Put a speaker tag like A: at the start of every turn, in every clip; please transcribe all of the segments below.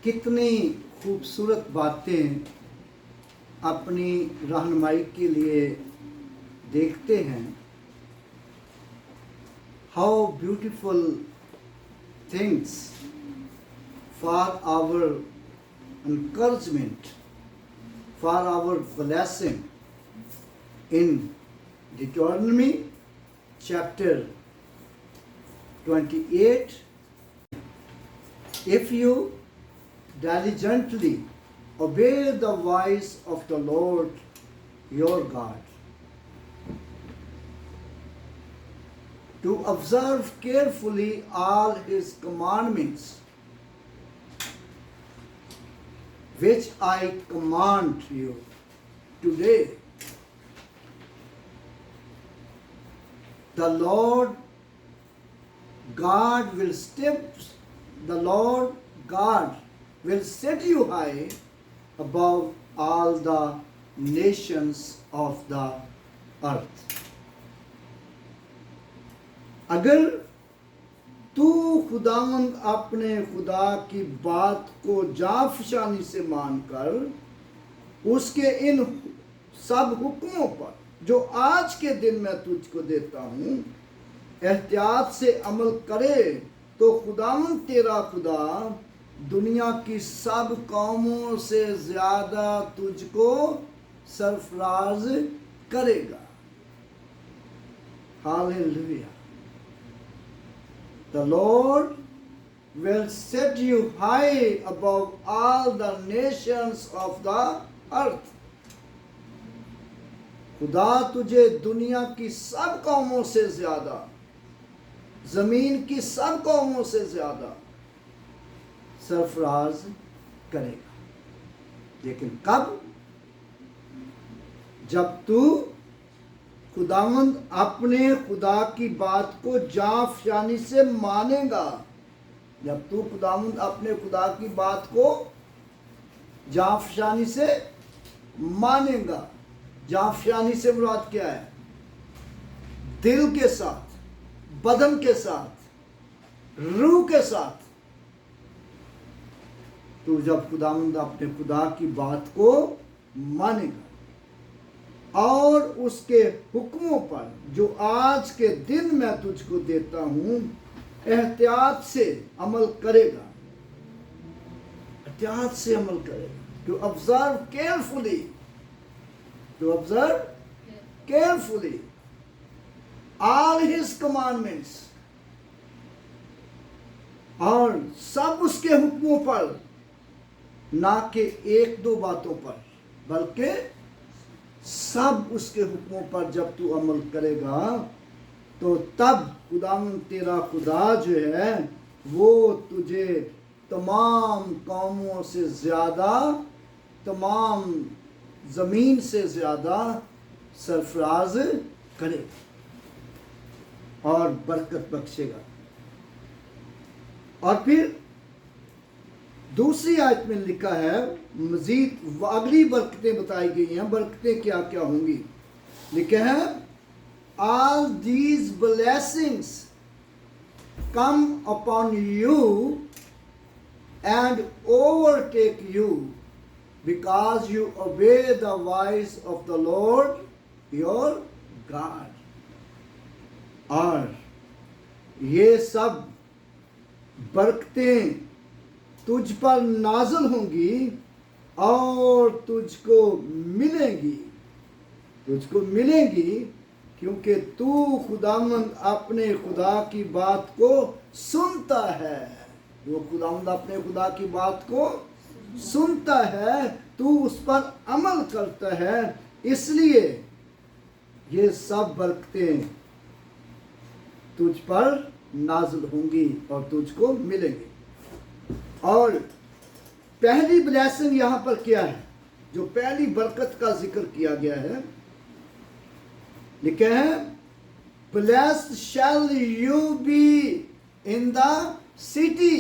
A: کتنی خوبصورت باتیں اپنی رہنمائی کے لیے دیکھتے ہیں. How beautiful things for our encouragement, for our blessing in Deuteronomy chapter 28. If you diligently obey the voice of the Lord your God, to observe carefully all his commandments, which I command you today, the Lord God will set you high above all the nations of the earth. اگر تو خداوند اپنے خدا کی بات کو جانفشانی سے مان کر اس کے ان سب حکموں پر جو آج کے دن میں تجھ کو دیتا ہوں احتیاط سے عمل کرے تو خداوند تیرا خدا دنیا کی سب قوموں سے زیادہ تجھ کو سرفراز کرے گا. ہاللیلویہ. The Lord will set you high above all the nations of the earth. خدا تجھے دنیا کی سب قوموں سے زیادہ, زمین کی سب قوموں سے زیادہ سرفراز کرے گا. لیکن کب؟ جب تو خداوند اپنے خدا کی بات کو جانفشانی سے مانے گا. جب تو خداوند اپنے خدا کی بات کو جانفشانی سے مانے گا. جانفشانی سے مراد کیا ہے؟ دل کے ساتھ, بدن کے ساتھ, روح کے ساتھ. تو جب خداوند اپنے خدا کی بات کو مانے گا اور اس کے حکموں پر جو آج کے دن میں تجھ کو دیتا ہوں احتیاط سے عمل کرے گا. احتیاط سے عمل کرے گا. To observe carefully. To observe carefully all his commandments. اور سب اس کے حکموں پر, نہ کہ ایک دو باتوں پر بلکہ سب اس کے حکموں پر جب تو عمل کرے گا تو تب خداوند تیرا خدا جو ہے وہ تجھے تمام قوموں سے زیادہ, تمام زمین سے زیادہ سرفراز کرے گا اور برکت بخشے گا. اور پھر دوسری آیت میں لکھا ہے, مزید اگلی برکتیں بتائی گئی ہیں. برکتیں کیا کیا ہوں گی؟ لکھا ہے all these blessings come upon you and overtake you because you obey the voice of the Lord your God. اور یہ سب برکتیں تجھ پر نازل ہوں گی اور تجھ کو ملیں گی کیونکہ تو خداوند اپنے خدا کی بات کو سنتا ہے. وہ خداوند اپنے خدا کی بات کو سنتا ہے, تو اس پر عمل کرتا ہے, اس لیے یہ سب برکتیں تجھ پر نازل ہوں گی اور تجھ کو ملیں گی. اور پہلی بلیسنگ یہاں پر کیا ہے؟ جو پہلی برکت کا ذکر کیا گیا ہے, لکھا ہے blessed shall you be in the city.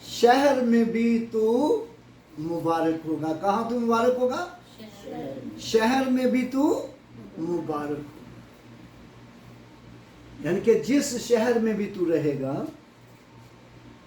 A: شہر میں بھی تو مبارک ہوگا. کہاں تو مبارک ہوگا؟ شہر میں بھی تو مبارک ہوگا. یعنی کہ جس شہر میں بھی تو رہے گا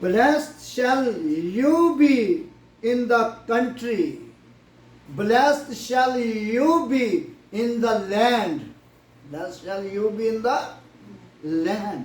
A: blessed shall you be in the country, blessed shall you be in the land, blessed shall you be in the land।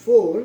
A: 4,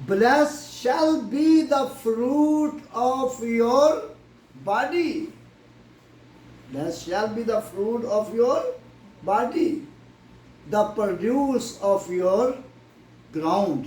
A: Blessed shall be the fruit of your body. Blessed shall be the fruit of your body, the produce of your ground.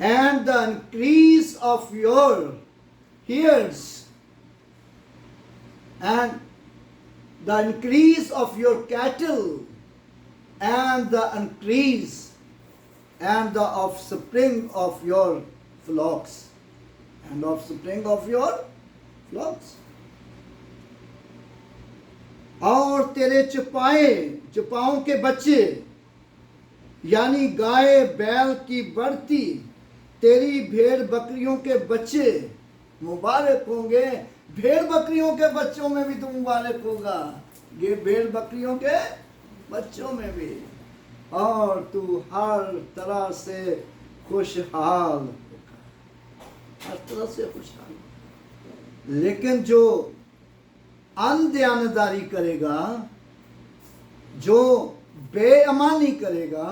A: and the increase of your hairs and the increase of your cattle and the increase and the offspring of your flocks and offspring of your flocks। اور تیرے چپاؤں کے بچے یعنی گائے بیل کی بڑھتی، تیری بھیڑ بکریوں کے بچے مبارک ہوں گے۔ بھیڑ بکریوں کے بچوں میں بھی تو مبارک ہوگا، یہ بھیڑ بکریوں کے بچوں میں بھی، اور تو ہر طرح سے خوشحال ہوگا، ہر طرح سے خوشحال ہوگا۔ لیکن جو اندیانتداری کرے گا، جو بے ایمانی کرے گا،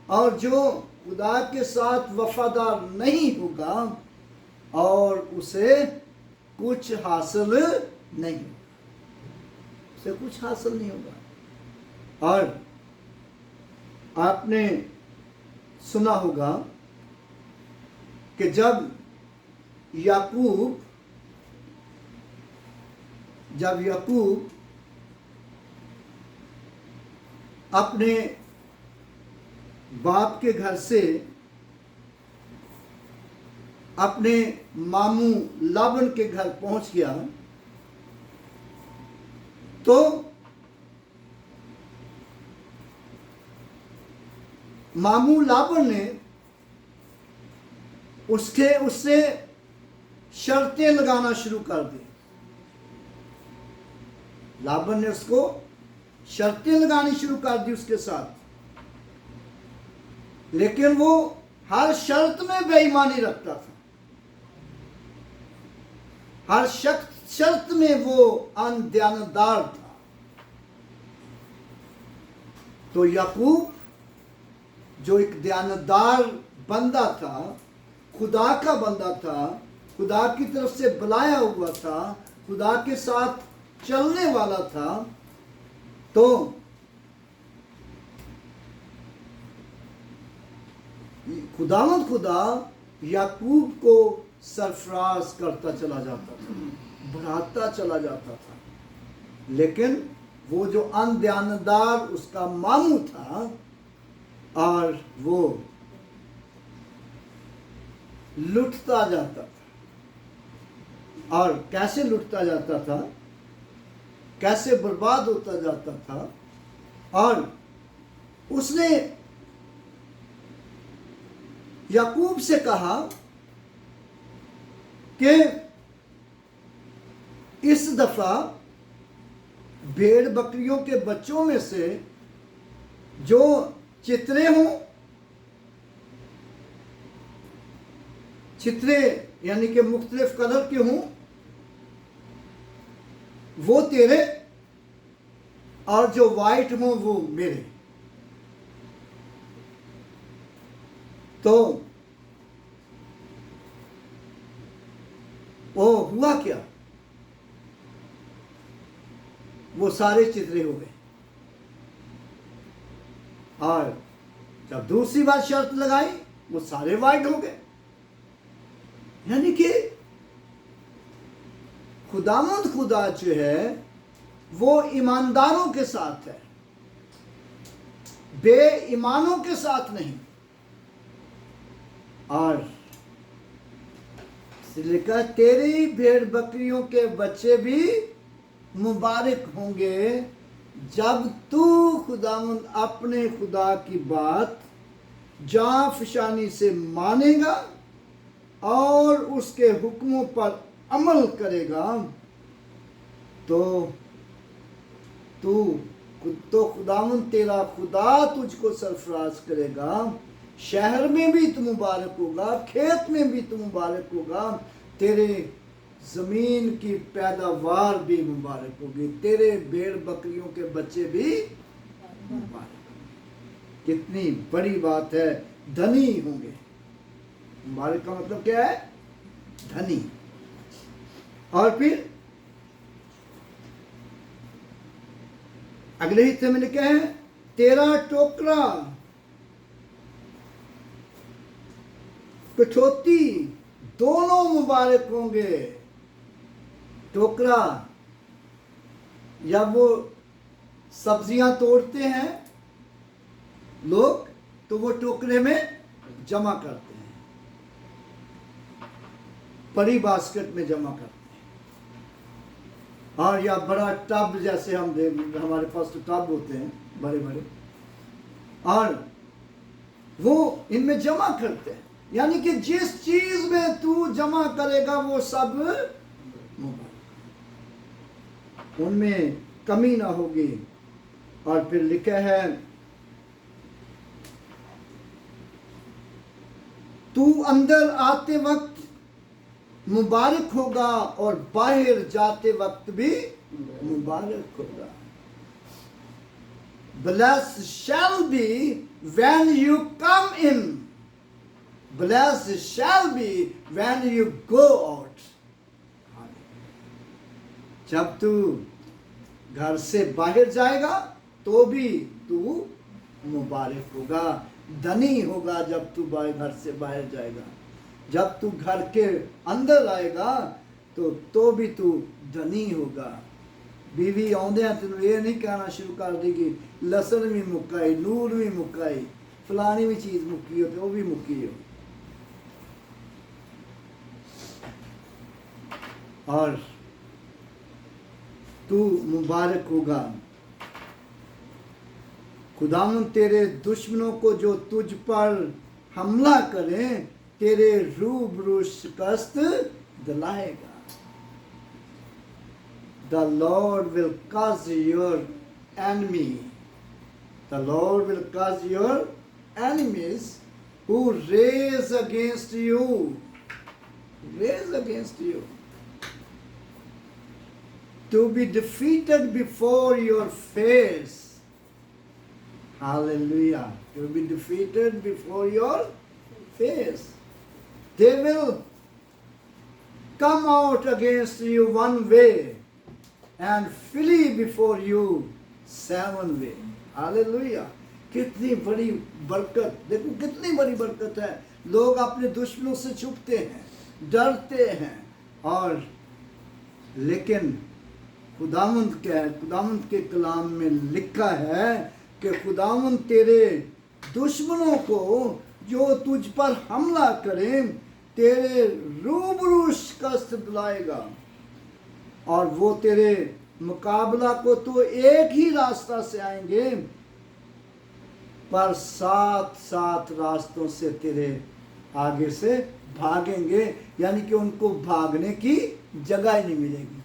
A: اور جو خدا کے ساتھ وفادار نہیں ہوگا، اور اسے کچھ حاصل نہیں ہوگا، اسے کچھ حاصل نہیں ہوگا۔ اور آپ نے سنا ہوگا کہ جب یعقوب اپنے باپ کے گھر سے اپنے ماموں لابن کے گھر پہنچ گیا، تو ماموں لابن نے اس سے شرطیں لگانا شروع کر دی۔ لابن نے اس کو شرطیں لگانی شروع کر دی اس کے ساتھ، لیکن وہ ہر شرط میں بے ایمانی رکھتا تھا، ہر شرط میں وہ اندیانتدار تھا۔ تو یعقوب جو ایک دیانتدار بندہ تھا، خدا کا بندہ تھا، خدا کی طرف سے بلایا ہوا تھا، خدا کے ساتھ چلنے والا تھا، تو خدا یعقوب کو سرفراز کرتا چلا جاتا تھا، بڑھاتا چلا جاتا تھا، لیکن وہ جو اندیانتدار اس کا ماموں تھا، اور وہ لٹتا جاتا تھا، اور کیسے لٹتا جاتا تھا، کیسے برباد ہوتا جاتا تھا۔ اور اس نے یعقوب سے کہا کہ اس دفعہ بھیڑ بکریوں کے بچوں میں سے جو چترے ہوں، چترے یعنی کہ مختلف کلر کے ہوں، وہ تیرے، اور جو وائٹ ہوں وہ میرے۔ تو وہ ہوا کیا، وہ سارے چترے ہو گئے، اور جب دوسری بار شرط لگائی وہ سارے وائٹ ہو گئے۔ یعنی کہ خداوند خدا جو ہے وہ ایمانداروں کے ساتھ ہے، بے ایمانوں کے ساتھ نہیں۔ اور اس لیے کہا تیری بھیڑ بکریوں کے بچے بھی مبارک ہوں گے جب تو خداوند اپنے خدا کی بات جاں فشانی سے مانے گا اور اس کے حکموں پر عمل کرے گا، تو خداوند تیرا خدا تجھ کو سرفراز کرے گا، شہر میں بھی تو مبارک ہوگا، کھیت میں بھی تو مبارک ہوگا، تیرے زمین کی پیداوار بھی مبارک ہوگی، تیرے بھیڑ بکریوں کے بچے بھی مبارک ہوں گے۔ کتنی بڑی بات ہے، دھنی ہوں گے۔ مبارک کا مطلب کیا ہے؟ دھنی۔ اور پھر اگلے حصے میں لکھا ہے تیرا ٹوکرا کٹوتی دونوں مبارک ہوں گے۔ ٹوکرا، یا وہ سبزیاں توڑتے ہیں لوگ تو وہ ٹوکرے میں جمع کرتے ہیں، بڑی باسکٹ میں جمع کرتے ہیں، اور یا بڑا ٹب جیسے ہمارے پاس تو ٹب ہوتے ہیں بڑے بڑے، اور وہ ان میں جمع کرتے ہیں، یعنی کہ جس چیز میں تو جمع کرے گا وہ سب مبارک، ان میں کمی نہ ہوگی۔ اور پھر لکھا ہے تو اندر آتے وقت مبارک ہوگا اور باہر جاتے وقت بھی مبارک ہوگا۔ Blessed shall be when you come in. Blessed shall be when you go out. جب تو گھر سے باہر جائے گا تو بھی تو مبارک ہوگا، دھنی ہوگا جب تو گھر سے باہر جائے گا، جب تو گھر کے اندر آئے گا تو بھی تو دھنی ہوگا۔ بیوی آدھے ہیں تینوں یہ نہیں کہنا شروع کر دے گی لسن بھی مکائی، نور بھی مکائی، فلانی بھی چیز مکی ہو تو وہ بھی مکی ہو، اور تو مبارک ہوگا۔ خداوند تیرے دشمنوں کو جو تجھ پر حملہ کریں تیرے روبرو شکست دلائے گا۔ The Lord will cause your enemy. The Lord will cause your enemies who raise against you. Raise against you. To be defeated before your face. Hallelujah. To be defeated before your face. They will come out against you one way and flee before you 7 way. Hallelujah. کتنی بڑی برکت، دیکھو کتنی بڑی برکت ہے۔ لوگ اپنے دشمنوں سے چھپتے ہیں، ڈرتے ہیں، اور لیکن خداوند کیا ہے، خداوند کے کلام میں لکھا ہے کہ خداوند تیرے دشمنوں کو جو تجھ پر حملہ کریں تیرے روبرو شکست دلائے گا، اور وہ تیرے مقابلہ کو تو ایک ہی راستہ سے آئیں گے پر 7 راستوں سے تیرے آگے سے بھاگیں گے، یعنی کہ ان کو بھاگنے کی جگہ ہی نہیں ملے گی۔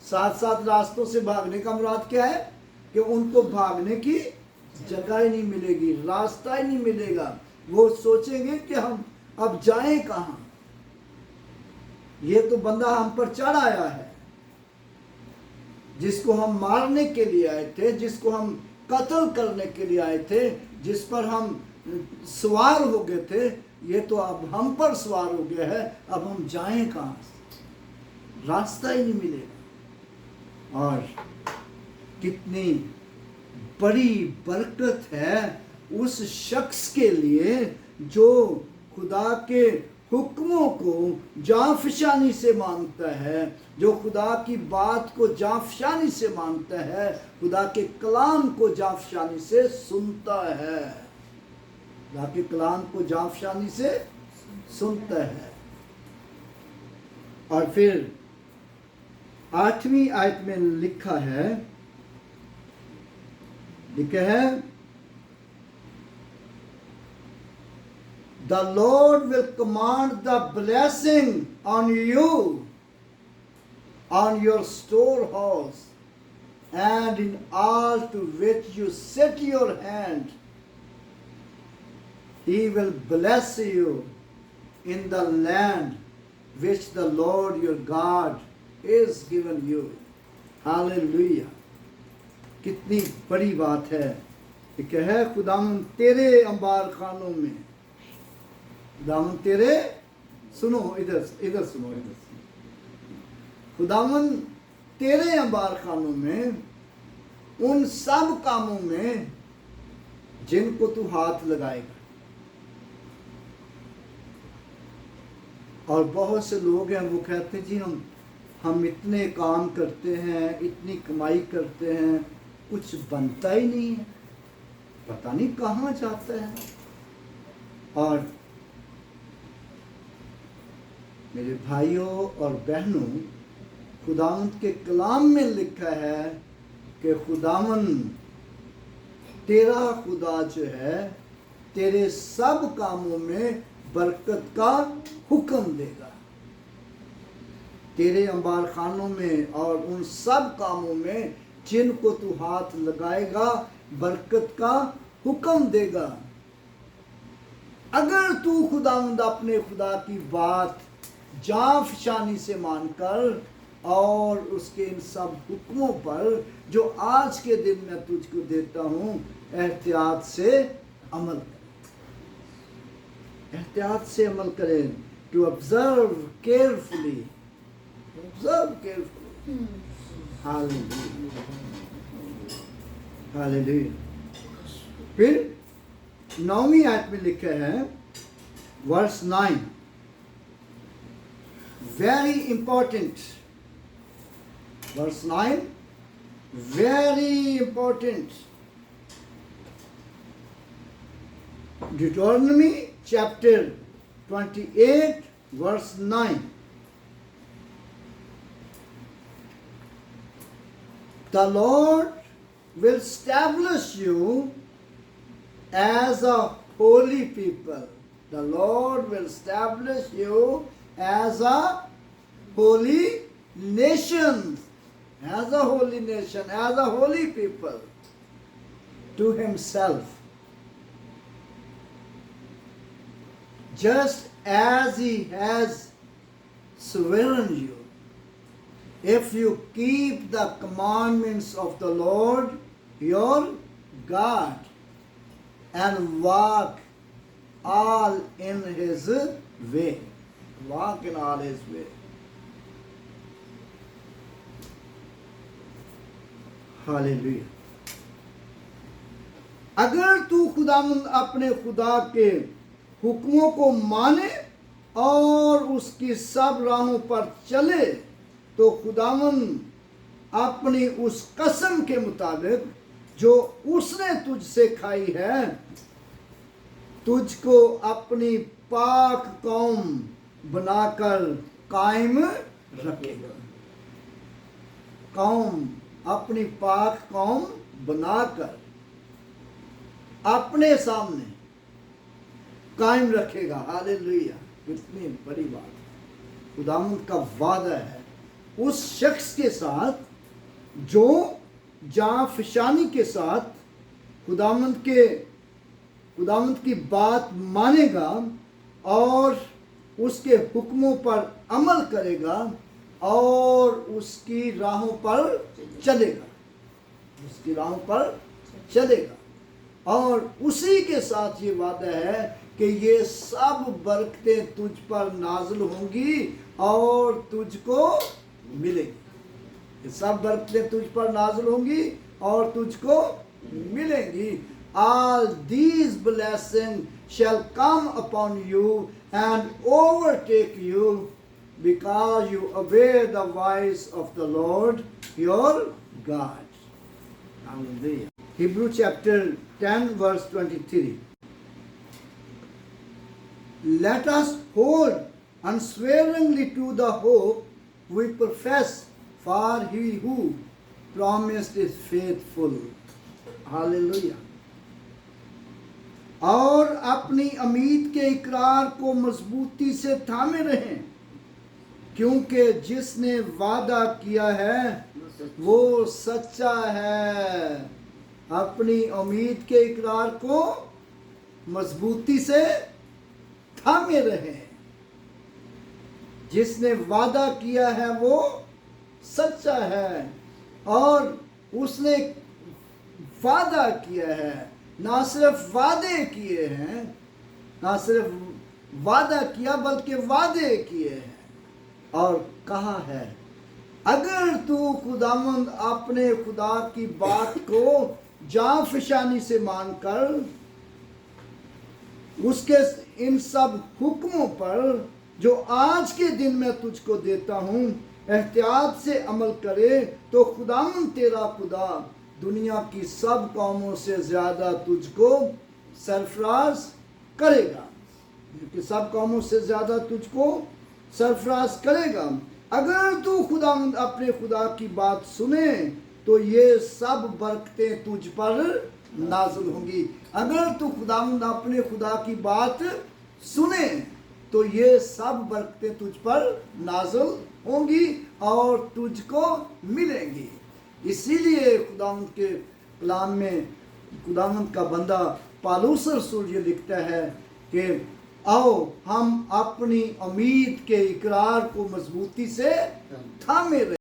A: 7 راستوں سے بھاگنے کا مراد کیا ہے کہ ان کو بھاگنے کی جگہ ہی نہیں ملے گی، راستہ ہی نہیں ملے گا۔ وہ سوچیں گے کہ ہم اب جائیں کہاں، یہ تو بندہ ہم پر چڑھ آیا ہے جس کو ہم مارنے کے لیے آئے تھے، جس کو ہم قتل کرنے کے لیے آئے تھے، جس پر ہم سوار ہو گئے تھے، یہ تو اب ہم پر سوار ہو گیا ہے، اب ہم جائیں کہاں، راستہ ہی نہیں ملے گا۔ اور کتنی بڑی برکت ہے اس شخص کے لیے جو خدا کے حکموں کو جانفشانی سے مانتا ہے، جو خدا کی بات کو جانفشانی سے مانتا ہے، خدا کے کلام کو جانفشانی سے سنتا ہے، خدا کے کلام کو جانفشانی سے سنتا ہے۔ اور پھر 8ویں آیت میں لکھا ہے The Lord will command the blessing on you, on your storehouse, and in all to which you set your hand. He will bless you in the land which the Lord your God is given you. Hallelujah. کتنی بڑی بات ہے کہ ہے خداوند تیرے انبار خانوں میں، خداوند تیرے سنو ادھر سنو خداوند تیرے انبار خانوں میں ان سب کاموں میں جن کو تو ہاتھ لگائے گا۔ اور بہت سے لوگ ہیں وہ کہتے ہیں جی ہم اتنے کام کرتے ہیں، اتنی کمائی کرتے ہیں، کچھ بنتا ہی نہیں ہے، پتہ نہیں کہاں جاتا ہے۔ اور میرے بھائیوں اور بہنوں، خداوند کے کلام میں لکھا ہے کہ خداوند تیرا خدا جو ہے تیرے سب کاموں میں برکت کا حکم دے گا. تیرے انبار خانوں میں اور ان سب کاموں میں جن کو تو ہاتھ لگائے گا برکت کا حکم دے گا. اگر تو خداوند اپنے خدا کی بات جاں فشانی سے مان کر اور اس کے ان سب حکموں پر جو آج کے دن میں تجھ کو دیتا ہوں احتیاط سے عمل کرے. احتیاط سے عمل کرے. To observe carefully. Observe carefully. Hallelujah. Hallelujah. پھر 9ویں آیت میں لکھا ہے verse 9. Very important. Verse 9. Very important. Deuteronomy chapter 28 verse 9. The Lord will establish you as a holy people. The Lord will establish you as a holy nation. As a holy nation, as a holy people to himself. Just as he has sworn you, if you keep the commandments of the Lord your God and walk all in his way. Walk in all his way. Hallelujah. اگر تو خداوند اپنے خدا کے حکموں کو مانے اور اس کی سب راہوں پر چلے تو خداوند اپنی اس قسم کے مطابق جو اس نے تجھ سے کھائی ہے تجھ کو اپنی پاک قوم بنا کر قائم رکھے گا. قوم اپنی پاک قوم بنا کر اپنے سامنے قائم رکھے گا. ہاللیلویہ. کتنی بڑی بات. خداوند کا وعدہ ہے اس شخص کے ساتھ جو جاں فشانی کے ساتھ خداوند کی بات مانے گا اور اس کے حکموں پر عمل کرے گا اور اس کی راہوں پر چلے گا. اس کی راہوں پر چلے گا. اور اسی کے ساتھ یہ وعدہ ہے کہ یہ سب برکتیں تجھ پر نازل ہوں گی اور تجھ کو ملے گی. یہ سب برکتیں تجھ پر نازل ہوں گی اور تجھ کو ملیں گی. All these blessings shall come upon you and overtake you because you obey the voice of the Lord your God. Hallelujah. Hebrew chapter 10 verse 23. Let us hold unswervingly to the hope we profess, for he who promised is faithful. Hallelujah. اور اپنی امید کے اقرار کو مضبوطی سے تھامے رہیں کیونکہ جس نے وعدہ کیا ہے وہ سچا ہے. اپنی امید کے اقرار کو مضبوطی سے تھامے رہیں. جس نے وعدہ کیا ہے وہ سچا ہے اور اس نے وعدہ کیا ہے. نہ صرف وعدے کیے ہیں, نہ صرف وعدہ کیا بلکہ وعدے کیے ہیں اور کہا ہے اگر تو خداوند اپنے خدا کی بات کو جاں فشانی سے مان کر اس کے ان سب حکموں پر جو آج کے دن میں تجھ کو دیتا ہوں احتیاط سے عمل کرے تو خداوند تیرا خدا دنیا کی سب قوموں سے زیادہ تجھ کو سرفراز کرے گا. کہ سب قوموں سے زیادہ تجھ کو سرفراز کرے گا. اگر تو خداوند اپنے خدا کی بات سنے تو یہ سب برکتیں تجھ پر نازل ہوں گی. اگر تو خداوند اپنے خدا کی بات سنے تو یہ سب برکتیں تجھ پر نازل ہوں گی اور تجھ کو ملیں گی. اسی لیے خداوند کے کلام میں خداوند کا بندہ پالوس رسول یہ لکھتا ہے کہ آؤ ہم اپنی امید کے اقرار کو مضبوطی سے تھامے رہیں.